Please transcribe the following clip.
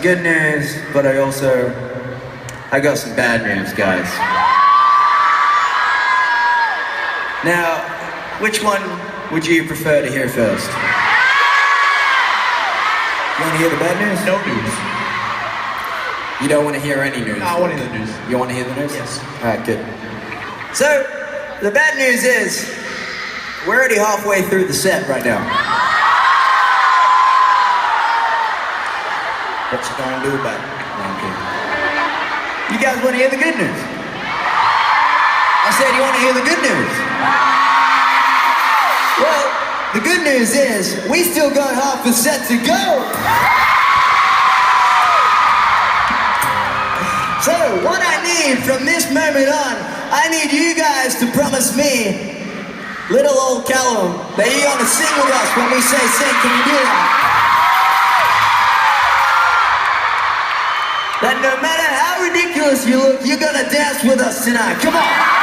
good news, but I got some bad news, guys. Now, which one would you prefer to hear first? You want to hear the bad news? No news. You don't want to hear any news? No, I want to hear the news. You want to hear the news? Yes. Alright, good. So, the bad news is, we're already halfway through the set right now. What you gonna do about it? No, I'm kidding. You guys want to hear the good news? I said you want to hear the good news. Well, the good news is, we still got half the set to go. So, what I need from this moment on, I need you guys to promise me, little old Calum, that you're gonna sing with us when we say sing. Can you do that? That no matter how ridiculous you look, you're gonna dance with us tonight. Come on.